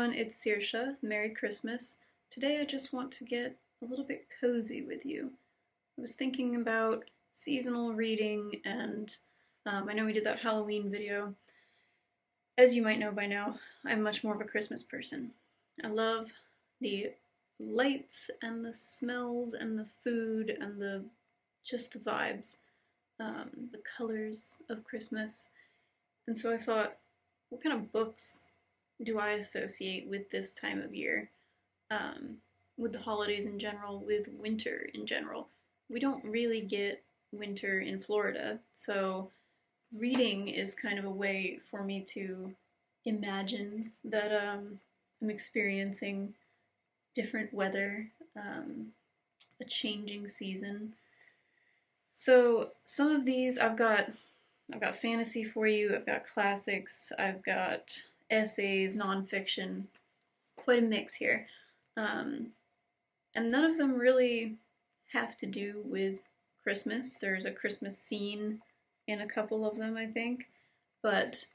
everyone, it's Saoirse. Merry Christmas. Today I just want to get a little bit cozy with you. I was thinking about seasonal reading and I know we did that Halloween video. As you might know by now, I'm much more of a Christmas person. I love the lights and the smells and the food and just the vibes, the colors of Christmas. And so I thought, what kind of books do I associate with this time of year, with the holidays in general, with winter in general? We don't really get winter in Florida, so reading is kind of a way for me to imagine that I'm experiencing different weather, a changing season. So some of these I've got fantasy for you, I've got classics, I've got essays, nonfiction, quite a mix here. And none of them really have to do with Christmas. There's a Christmas scene in a couple of them, I think. But,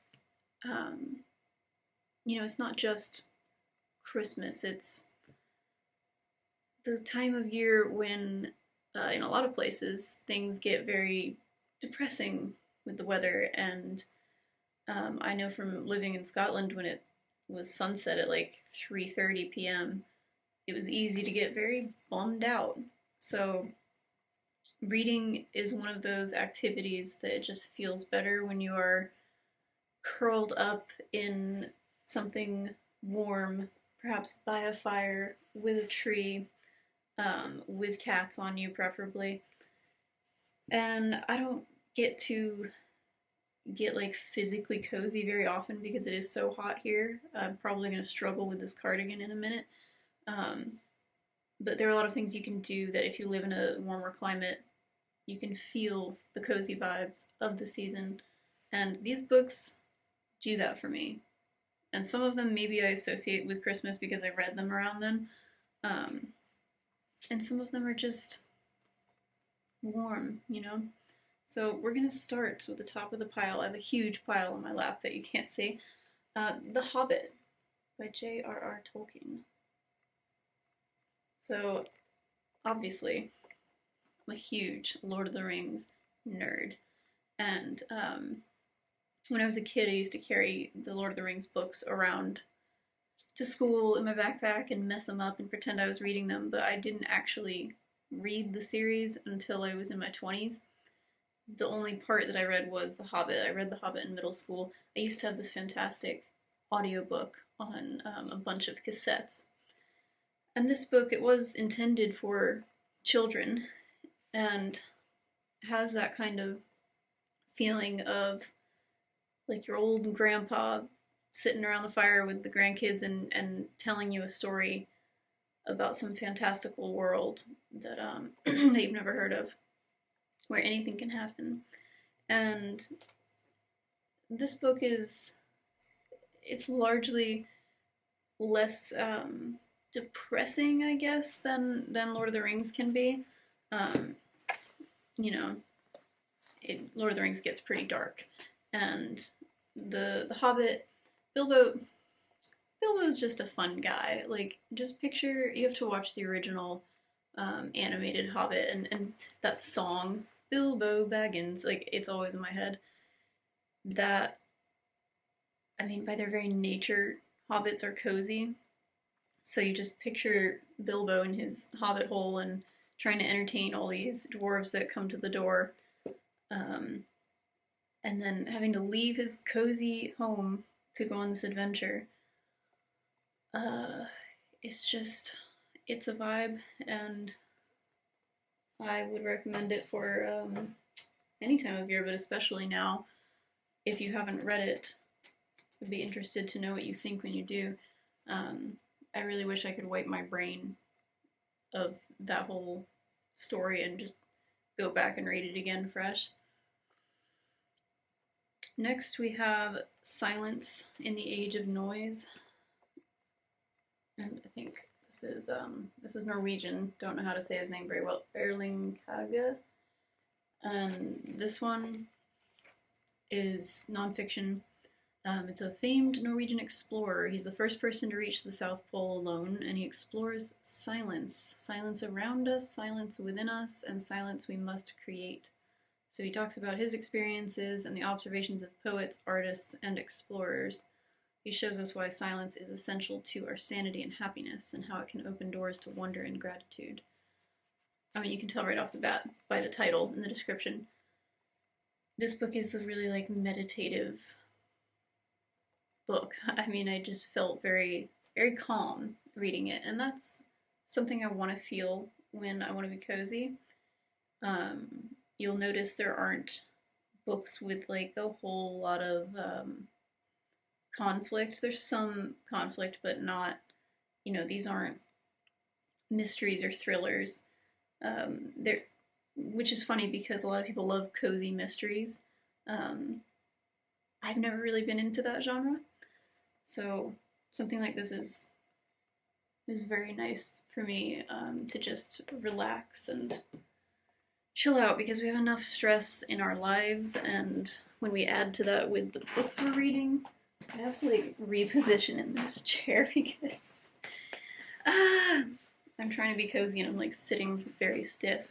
it's not just Christmas. It's the time of year when, in a lot of places, things get very depressing with the weather. And I know from living in Scotland, when it was sunset at like 3:30 p.m., it was easy to get very bummed out. So reading is one of those activities that just feels better when you are curled up in something warm, perhaps by a fire, with a tree, with cats on you preferably. And I don't get to get like physically cozy very often because it is so hot here. I'm probably going to struggle with this cardigan in a minute. But there are a lot of things you can do that if you live in a warmer climate, you can feel the cozy vibes of the season. And these books do that for me. And some of them maybe I associate with Christmas because I read them around then. And some of them are just warm, So we're going to start with the top of the pile. I have a huge pile on my lap that you can't see. The Hobbit by J.R.R. Tolkien. So, obviously, I'm a huge Lord of the Rings nerd. And when I was a kid, I used to carry the Lord of the Rings books around to school in my backpack and mess them up and pretend I was reading them, but I didn't actually read the series until I was in my 20s. The only part that I read was The Hobbit. I read The Hobbit in middle school. I used to have this fantastic audiobook on a bunch of cassettes. And this book, it was intended for children and has that kind of feeling of like your old grandpa sitting around the fire with the grandkids and telling you a story about some fantastical world that that you've never heard of, where anything can happen. And this book it's largely less depressing, I guess, than Lord of the Rings can be. Lord of the Rings gets pretty dark. And the Hobbit, Bilbo's just a fun guy. Like, just picture, you have to watch the original animated Hobbit, and that song, Bilbo Baggins, like, it's always in my head. That, by their very nature, hobbits are cozy. So you just picture Bilbo in his hobbit hole and trying to entertain all these dwarves that come to the door. And then having to leave his cozy home to go on this adventure. It's a vibe, and I would recommend it for any time of year, but especially now. If you haven't read it, I'd be interested to know what you think when you do. I really wish I could wipe my brain of that whole story and just go back and read it again fresh. Next we have Silence in the Age of Noise. And I think this is Norwegian. Don't know how to say his name very well. Erling Kage. And this one is nonfiction. It's a famed Norwegian explorer. He's the first person to reach the South Pole alone, and he explores silence. Silence around us, silence within us, and silence we must create. So he talks about his experiences and the observations of poets, artists, and explorers. He shows us why silence is essential to our sanity and happiness, and how it can open doors to wonder and gratitude. I mean, you can tell right off the bat by the title and the description. This book is a really, like, meditative book. I mean, I just felt very, very calm reading it, and that's something I want to feel when I want to be cozy. You'll notice there aren't books with, like, a whole lot of conflict. There's some conflict, but not, these aren't mysteries or thrillers. Which is funny because a lot of people love cozy mysteries. I've never really been into that genre, so something like this is very nice for me, to just relax and chill out, because we have enough stress in our lives, and when we add to that with the books we're reading, I have to, like, reposition in this chair because I'm trying to be cozy and I'm, like, sitting very stiff.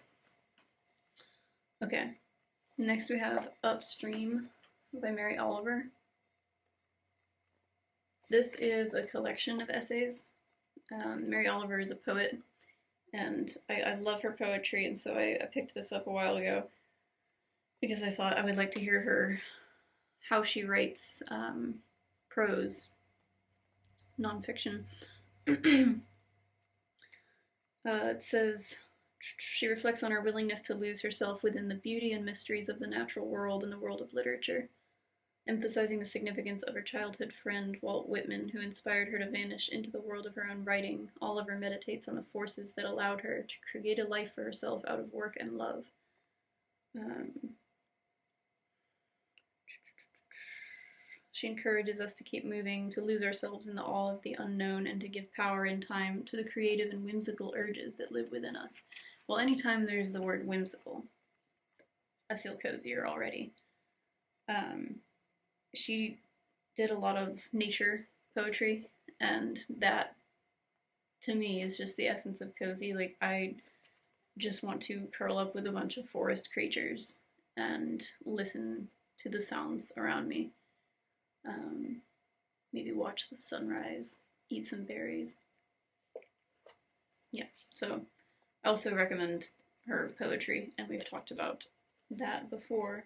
Okay, next we have Upstream by Mary Oliver. This is a collection of essays. Mary Oliver is a poet, and I love her poetry, and so I picked this up a while ago because I thought I would like to hear how she writes prose, nonfiction. It says, she reflects on her willingness to lose herself within the beauty and mysteries of the natural world and the world of literature, emphasizing the significance of her childhood friend, Walt Whitman, who inspired her to vanish into the world of her own writing. Oliver meditates on the forces that allowed her to create a life for herself out of work and love. She encourages us to keep moving, to lose ourselves in the awe of the unknown, and to give power in time to the creative and whimsical urges that live within us. Well, anytime there's the word whimsical, I feel cozier already. She did a lot of nature poetry, and that, to me, is just the essence of cozy. Like, I just want to curl up with a bunch of forest creatures and listen to the sounds around me. Maybe watch the sunrise, eat some berries. Yeah, so I also recommend her poetry, and we've talked about that before.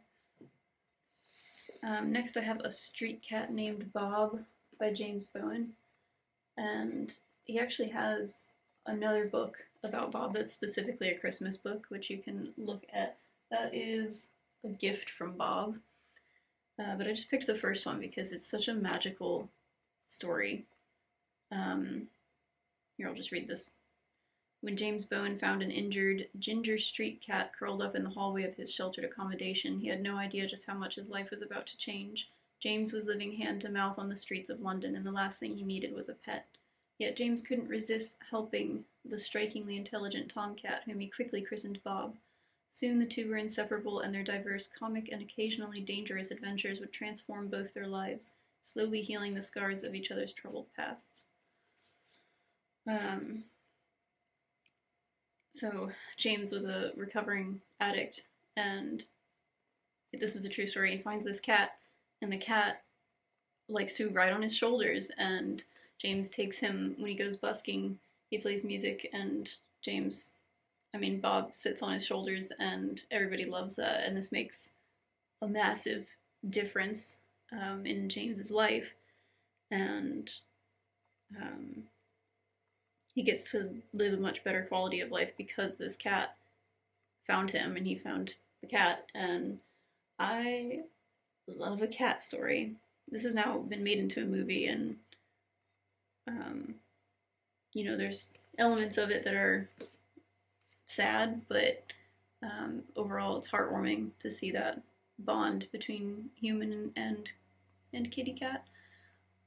Next I have A Street Cat Named Bob by James Bowen, and he actually has another book about Bob that's specifically a Christmas book, which you can look at. That is A Gift from Bob. But I just picked the first one because it's such a magical story. Here, I'll just read this. When James Bowen found an injured ginger street cat curled up in the hallway of his sheltered accommodation, he had no idea just how much his life was about to change. James was living hand to mouth on the streets of London, and the last thing he needed was a pet. Yet James couldn't resist helping the strikingly intelligent tomcat, whom he quickly christened Bob. Soon the two were inseparable, and their diverse, comic, and occasionally dangerous adventures would transform both their lives, slowly healing the scars of each other's troubled pasts. So James was a recovering addict, and this is a true story. He finds this cat, and the cat likes to ride on his shoulders, and James takes him when he goes busking. He plays music, and Bob sits on his shoulders, and everybody loves that, and this makes a massive difference in James's life, and he gets to live a much better quality of life because this cat found him, and he found the cat, and I love a cat story. This has now been made into a movie, and there's elements of it that are sad, but overall it's heartwarming to see that bond between human and kitty cat,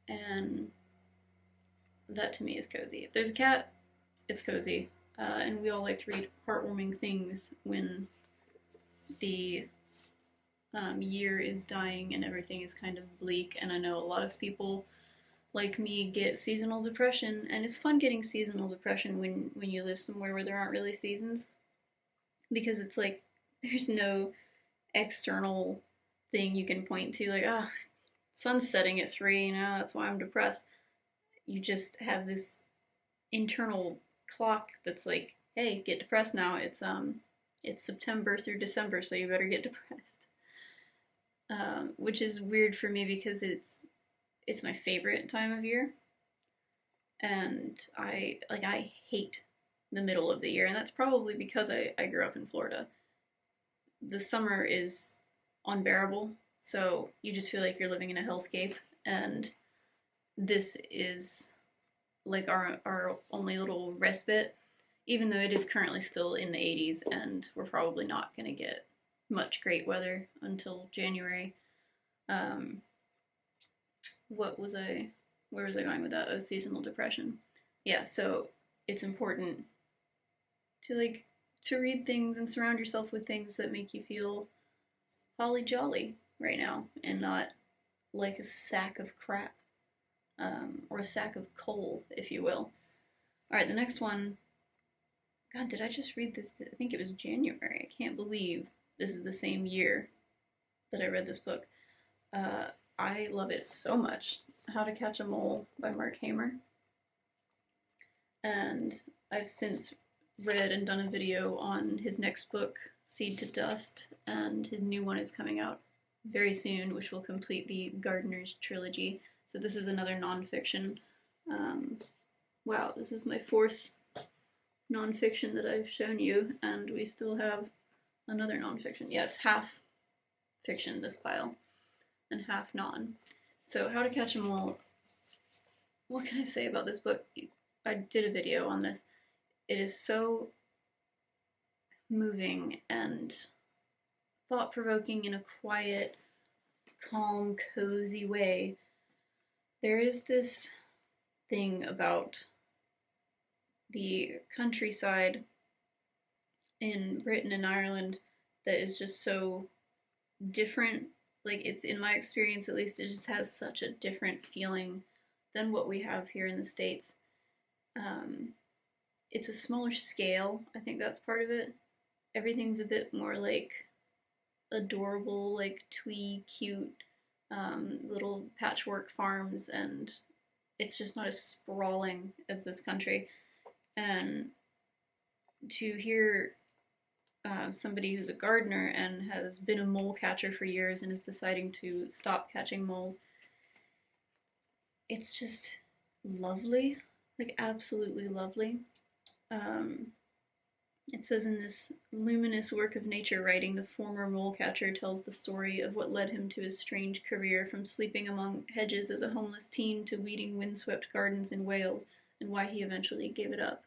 and that to me is cozy. If there's a cat, it's cozy, and we all like to read heartwarming things when the year is dying and everything is kind of bleak, and I know a lot of people like me get seasonal depression, and it's fun getting seasonal depression when you live somewhere where there aren't really seasons, because it's like there's no external thing you can point to, like, ah, sun's setting at 3, that's why I'm depressed. You just have this internal clock that's like, hey, get depressed now. It's September through December, so you better get depressed. Which is weird for me because it's my favorite time of year, and I hate the middle of the year, and that's probably because I grew up in Florida. The summer is unbearable, so you just feel like you're living in a hellscape, and this is like our only little respite, even though it is currently still in the 80s, and we're probably not going to get much great weather until January. Where was I going with that? Oh, seasonal depression. Yeah, so it's important to read things and surround yourself with things that make you feel holly jolly right now, and not like a sack of crap, or a sack of coal, if you will. All right, the next one. God, did I just read this? I think it was January. I can't believe this is the same year that I read this book. I love it so much. How to Catch a Mole by Mark Hamer. And I've since read and done a video on his next book, Seed to Dust, and his new one is coming out very soon, which will complete the Gardener's trilogy. So this is another nonfiction. Wow, this is my 4th nonfiction that I've shown you, and we still have another nonfiction. Yeah, it's half fiction, this pile, and half non. So How to Catch a Mole, what can I say about this book? I did a video on this. It is so moving and thought-provoking in a quiet, calm, cozy way. There is this thing about the countryside in Britain and Ireland that is just so different. Like, it's, in my experience at least, it just has such a different feeling than what we have here in the States. It's a smaller scale. I think that's part of it. Everything's a bit more like adorable, like twee, cute, little patchwork farms, and it's just not as sprawling as this country. And to hear somebody who's a gardener and has been a mole catcher for years and is deciding to stop catching moles, it's just lovely, like absolutely lovely. It says in this luminous work of nature writing, the former mole catcher tells the story of what led him to his strange career, from sleeping among hedges as a homeless teen to weeding windswept gardens in Wales, and why he eventually gave it up.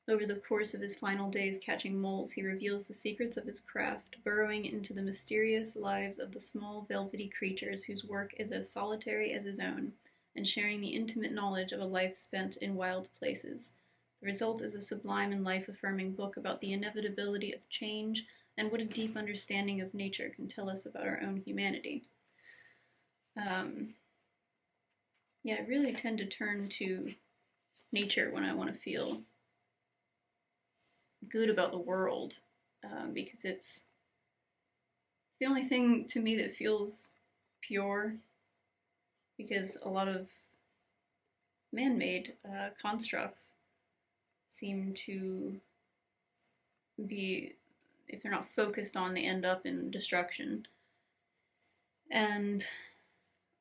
Over the course of his final days catching moles, he reveals the secrets of his craft, burrowing into the mysterious lives of the small, velvety creatures whose work is as solitary as his own, and sharing the intimate knowledge of a life spent in wild places. The result is a sublime and life-affirming book about the inevitability of change and what a deep understanding of nature can tell us about our own humanity. Yeah, I really tend to turn to nature when I want to feel good about the world, because it's the only thing to me that feels pure, because a lot of man-made constructs seem to be, if they're not focused on, they end up in destruction. And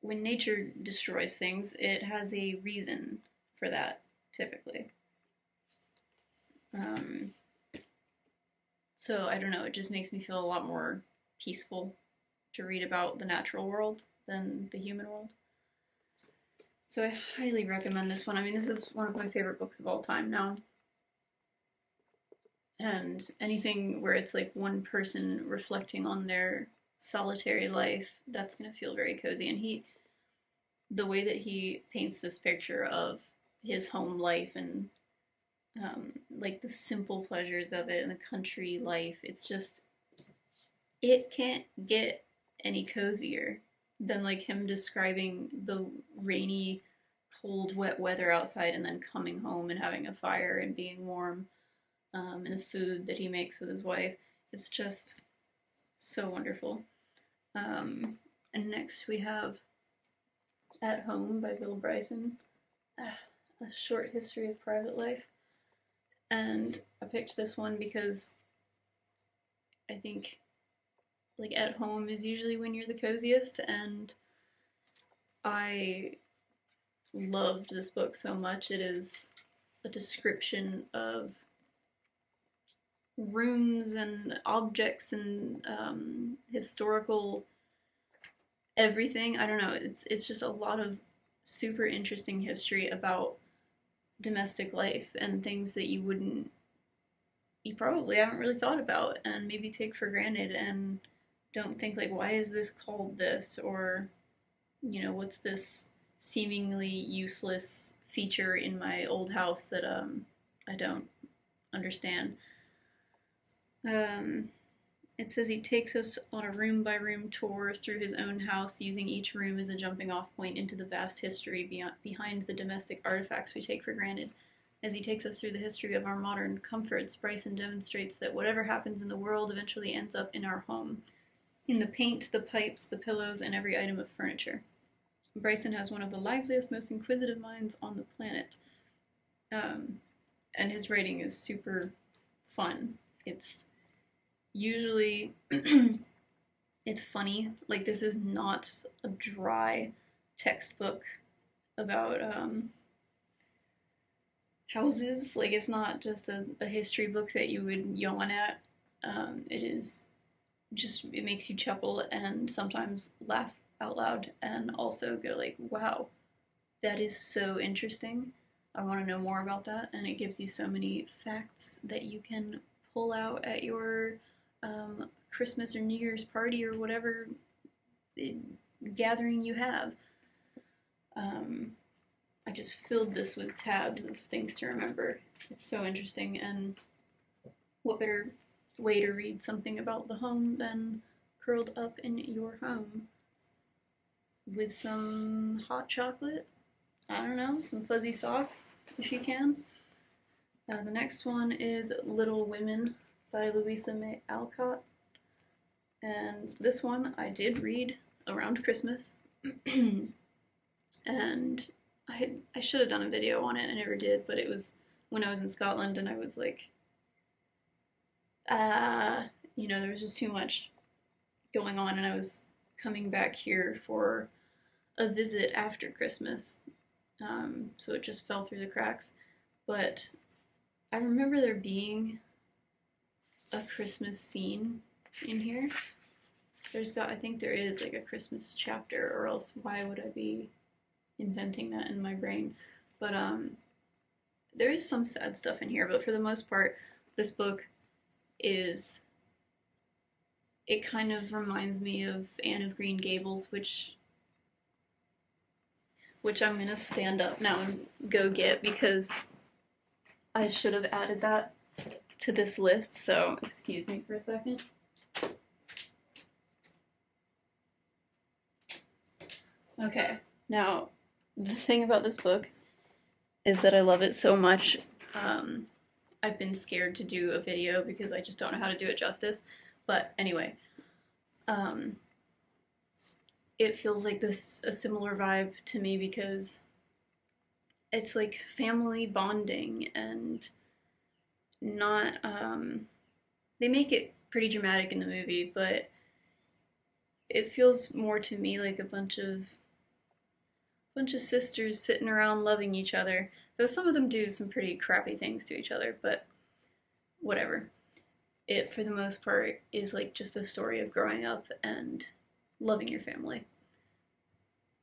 when nature destroys things, it has a reason for that, typically. So I don't know, it just makes me feel a lot more peaceful to read about the natural world than the human world. So I highly recommend this one. I mean, this is one of my favorite books of all time now. And anything where it's like one person reflecting on their solitary life, that's going to feel very cozy. And the way that he paints this picture of his home life and like the simple pleasures of it and the country life, it's just, it can't get any cozier than like him describing the rainy, cold, wet weather outside and then coming home and having a fire and being warm, and the food that he makes with his wife. It's just so wonderful. And next we have At Home by Bill Bryson, a short history of private life. And I picked this one because I think like at home is usually when you're the coziest, and I loved this book so much. It is a description of rooms and objects and historical everything. I don't know. It's just a lot of super interesting history about domestic life and things that you probably haven't really thought about and maybe take for granted and don't think like, why is this called this, or what's this seemingly useless feature in my old house that I don't understand. It says he takes us on a room-by-room tour through his own house, using each room as a jumping-off point into the vast history behind the domestic artifacts we take for granted. As he takes us through the history of our modern comforts, Bryson demonstrates that whatever happens in the world eventually ends up in our home, in the paint, the pipes, the pillows, and every item of furniture. Bryson has one of the liveliest, most inquisitive minds on the planet. And his writing is super fun. It's usually it's funny. Like, this is not a dry textbook about houses. Like, it's not just a history book that you would yawn at. It is just, it makes you chuckle and sometimes laugh out loud and also go like, wow, that is so interesting. I want to know more about that. And it gives you so many facts that you can pull out at your Christmas or New Year's party or whatever gathering you have. I just filled this with tabs of things to remember. It's so interesting, and what better way to read something about the home than curled up in your home with some hot chocolate, I don't know, some fuzzy socks if you can. The next one is Little Women by Louisa May Alcott. And this one I did read around Christmas. And I should have done a video on it, I never did, but it was when I was in Scotland and I was like, there was just too much going on, and I was coming back here for a visit after Christmas, so it just fell through the cracks. But I remember there being a Christmas scene in here. I think there is like a Christmas chapter, or else why would I be inventing that in my brain? But there is some sad stuff in here, but for the most part, this book it kind of reminds me of Anne of Green Gables, which I'm gonna stand up now and go get, because I should have added that to this list, so excuse me for a second. Okay, now, the thing about this book is that I love it so much. I've been scared to do a video because I just don't know how to do it justice. But anyway, it feels like a similar vibe to me because it's like family bonding, and not, they make it pretty dramatic in the movie, but it feels more to me like a bunch of sisters sitting around loving each other. Though some of them do some pretty crappy things to each other, but whatever. It, for the most part, is like just a story of growing up and loving your family.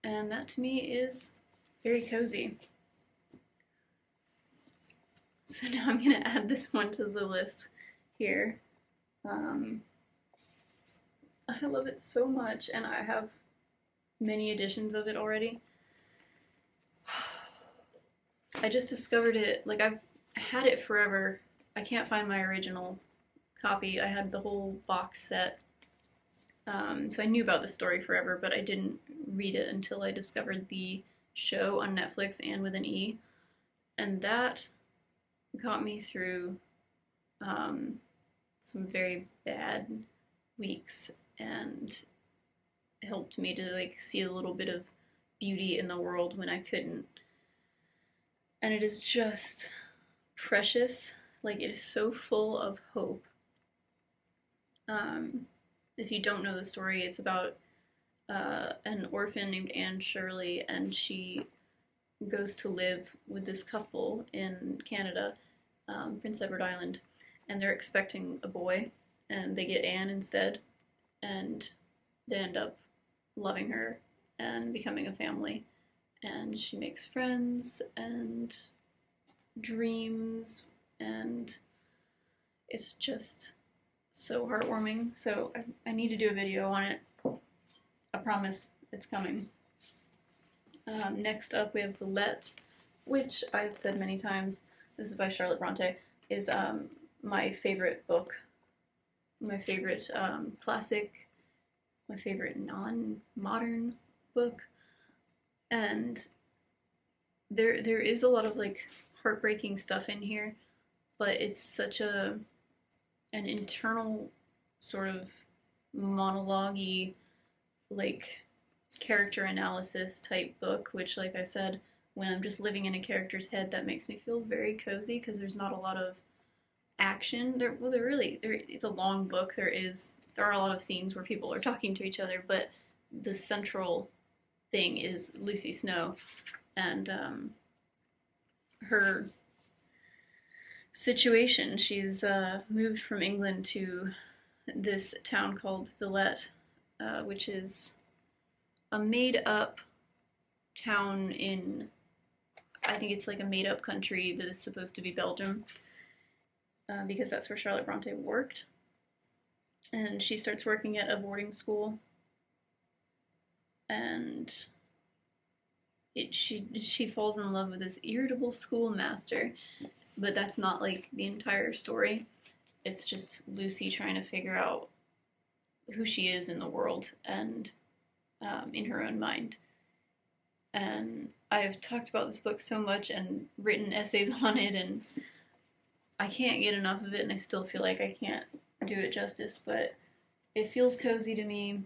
And that to me is very cozy. So now I'm going to add this one to the list here. I love it so much, and I have many editions of it already. I just discovered it, like I've had it forever. I can't find my original copy. I had the whole box set, So I knew about the story forever, but I didn't read it until I discovered the show on Netflix, and with an E. And that got me through some very bad weeks and helped me to like see a little bit of beauty in the world when I couldn't. And it is just precious. Like, it is so full of hope. If you don't know the story, it's about an orphan named Anne Shirley, and she goes to live with this couple in Canada, Prince Edward Island, and they're expecting a boy, and they get Anne instead, and they end up loving her and becoming a family. And she makes friends and dreams, and it's just so heartwarming. So I need to do a video on it. I promise it's coming. Next up we have Villette, which I've said many times, this is by Charlotte Bronte, is my favorite book, my favorite classic, my favorite non-modern book. And there is a lot of like heartbreaking stuff in here, but it's such an internal sort of monologue-y, like character analysis type book, which, like I said, when I'm just living in a character's head, that makes me feel very cozy because there's not a lot of action. It's a long book. There are a lot of scenes where people are talking to each other, but the central thing is Lucy Snow and her situation. She's moved from England to this town called Villette, which is a made-up town in, I think it's like a made-up country that is supposed to be Belgium, because that's where Charlotte Bronte worked. And she starts working at a boarding school, and she falls in love with this irritable schoolmaster, but that's not like the entire story. It's just Lucy trying to figure out who she is in the world and in her own mind. And I've talked about this book so much and written essays on it, and I can't get enough of it, and I still feel like I can't do it justice, but it feels cozy to me.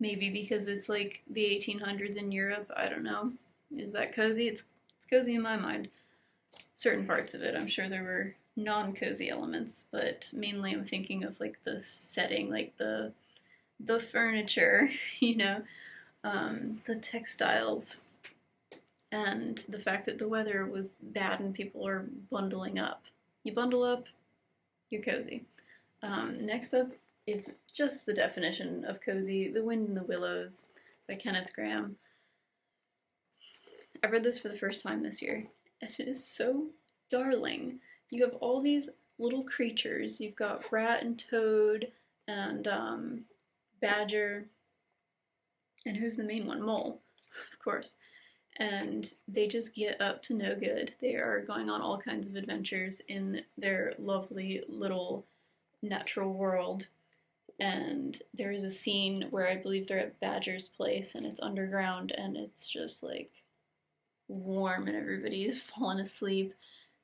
Maybe because it's like the 1800s in Europe. I don't know. Is that cozy? It's cozy in my mind. Certain parts of it. I'm sure there were non-cozy elements, but mainly I'm thinking of like the setting, like the furniture, the textiles, and the fact that the weather was bad and people are bundling up. You bundle up, you're cozy. Next up is just the definition of cozy, The Wind in the Willows by Kenneth Graham. I read this for the first time this year, and it is so darling. You have all these little creatures. You've got Rat and Toad and Badger, and who's the main one? Mole, of course. And they just get up to no good. They are going on all kinds of adventures in their lovely little natural world. And there is a scene where I believe they're at Badger's place, and it's underground, and it's just like warm, and everybody's fallen asleep.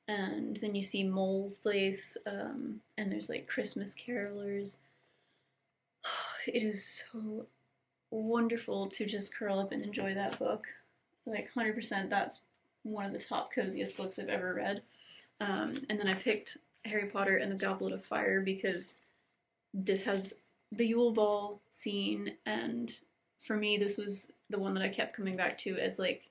And then you see Mole's place, and there's like Christmas carolers. It is so wonderful to just curl up and enjoy that book. Like 100%, that's one of the top coziest books I've ever read. And then I picked Harry Potter and the Goblet of Fire because this has the Yule Ball scene, and for me this was the one that I kept coming back to as like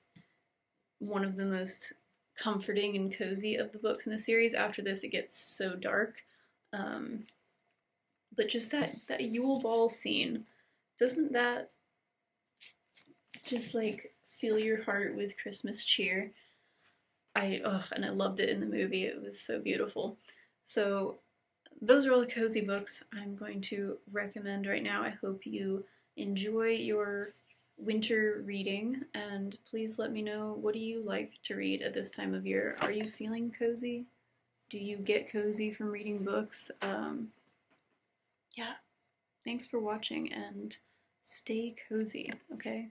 one of the most comforting and cozy of the books in the series. After this it gets so dark, but just that Yule Ball scene, doesn't that just like fill your heart with Christmas cheer? And I loved it in the movie. It was so beautiful. So those are all the cozy books I'm going to recommend right now. I hope you enjoy your winter reading, and please let me know, what do you like to read at this time of year? Are you feeling cozy? Do you get cozy from reading books? Yeah, Thanks for watching and stay cozy, okay?